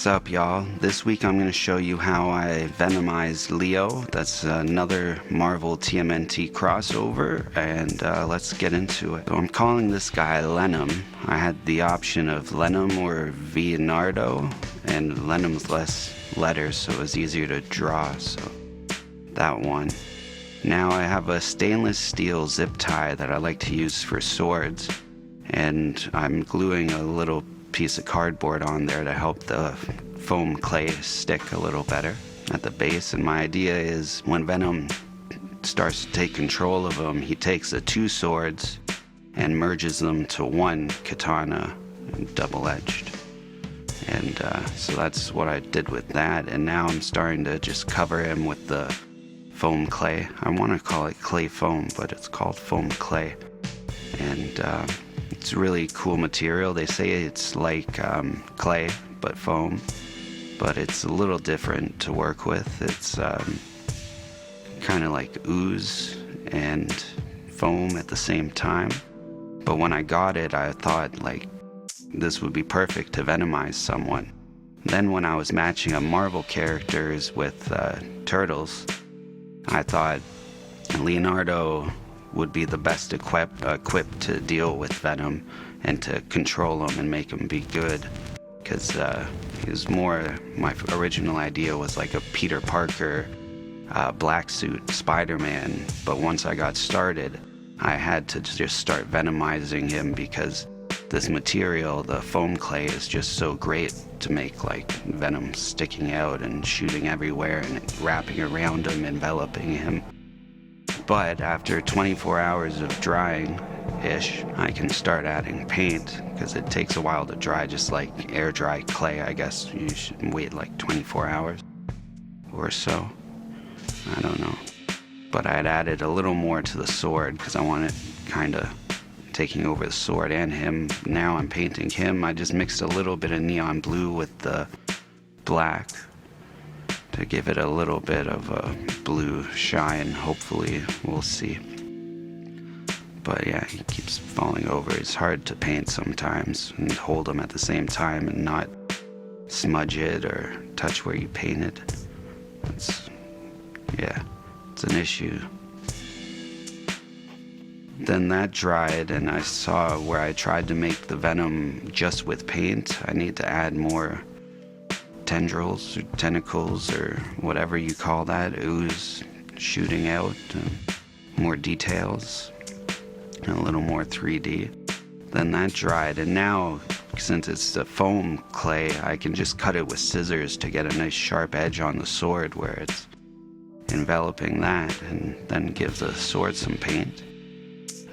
What's up, y'all? This week I'm going to show you how I Venomized Leo. That's another Marvel TMNT crossover, and let's get into it. So I'm calling this guy Venom. I had the option of Venom or Leonardo, and Venom's less letters, so it was easier to draw, so that one. Now I have a stainless steel zip tie that I like to use for swords, and I'm gluing a little piece of cardboard on there to help the foam clay stick a little better at the base. And my idea is when Venom starts to take control of him, he takes the two swords and merges them to one katana, double-edged. And so that's what I did with that. And now I'm starting to just cover him with the foam clay. I want to call it clay foam, but it's called foam clay. And it's really cool material. They say it's like clay, but foam, but it's a little different to work with. It's kind of like ooze and foam at the same time. But when I got it, I thought like this would be perfect to venomize someone. Then when I was matching up Marvel characters with turtles, I thought Leonardo would be the best equipped to deal with Venom and to control him and make him be good, because he was more, my original idea was like a Peter Parker black suit Spider-Man, but once I got started I had to just start venomizing him because this material, the foam clay, is just so great to make like Venom sticking out and shooting everywhere and wrapping around him, enveloping him. But after 24 hours of drying-ish, I can start adding paint, because it takes a while to dry, just like air dry clay. I guess you should wait like 24 hours or so. I don't know. But I had added a little more to the sword because I wanted kind of taking over the sword and him. Now I'm painting him. I just mixed a little bit of neon blue with the black to give it a little bit of a blue shine. Hopefully, we'll see. But yeah, he keeps falling over. It's hard to paint sometimes and hold him at the same time and not smudge it or touch where you painted. It's an issue. Then that dried, and I saw where I tried to make the Venom just with paint. I need to add more tendrils or tentacles or whatever you call that, ooze shooting out, more details, and a little more 3D. Then that dried, and now since it's the foam clay, I can just cut it with scissors to get a nice sharp edge on the sword where it's enveloping that, and then give the sword some paint.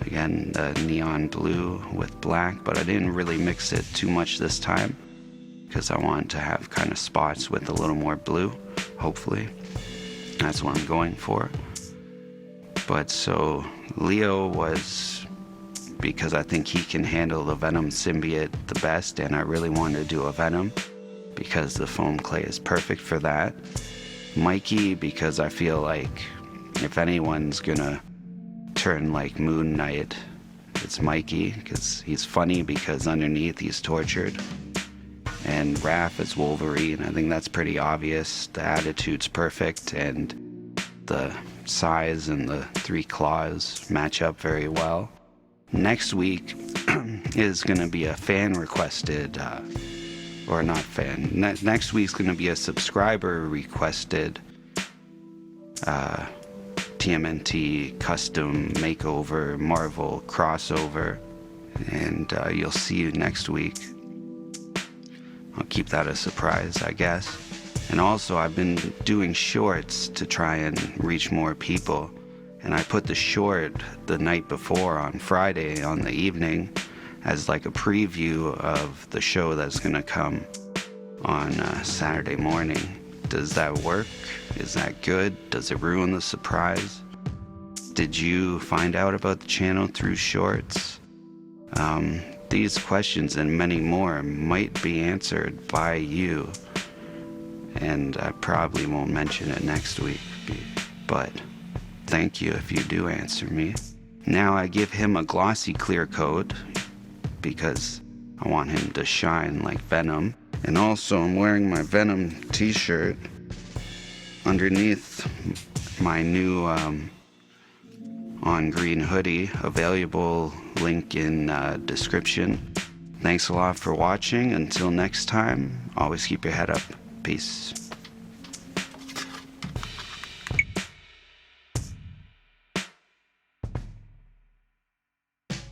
Again, the neon blue with black, but I didn't really mix it too much this time because I wanted to have kind of spots with a little more blue, hopefully. That's what I'm going for. But so Leo was, because I think he can handle the Venom symbiote the best, and I really wanted to do a Venom because the foam clay is perfect for that. Mikey, because I feel like if anyone's gonna turn like Moon Knight, it's Mikey, because he's funny because underneath he's tortured. And Raph is Wolverine. I think that's pretty obvious. The attitude's perfect, and the size and the three claws match up very well. Next week is going to be a fan requested, or not fan. Next week's going to be a subscriber requested TMNT custom makeover Marvel crossover, and you'll see you next week. I'll keep that a surprise, I guess. And also, I've been doing shorts to try and reach more people. And I put the short the night before on Friday on the evening as like a preview of the show that's going to come on Saturday morning. Does that work? Is that good? Does it ruin the surprise? Did you find out about the channel through shorts? These questions and many more might be answered by you, and I probably won't mention it next week, but thank you if you do answer me. Now I give him a glossy clear coat because I want him to shine like Venom. And also I'm wearing my Venom t-shirt underneath my new On Green hoodie, available, link in description. Thanks a lot for watching. Until next time, always keep your head up. Peace.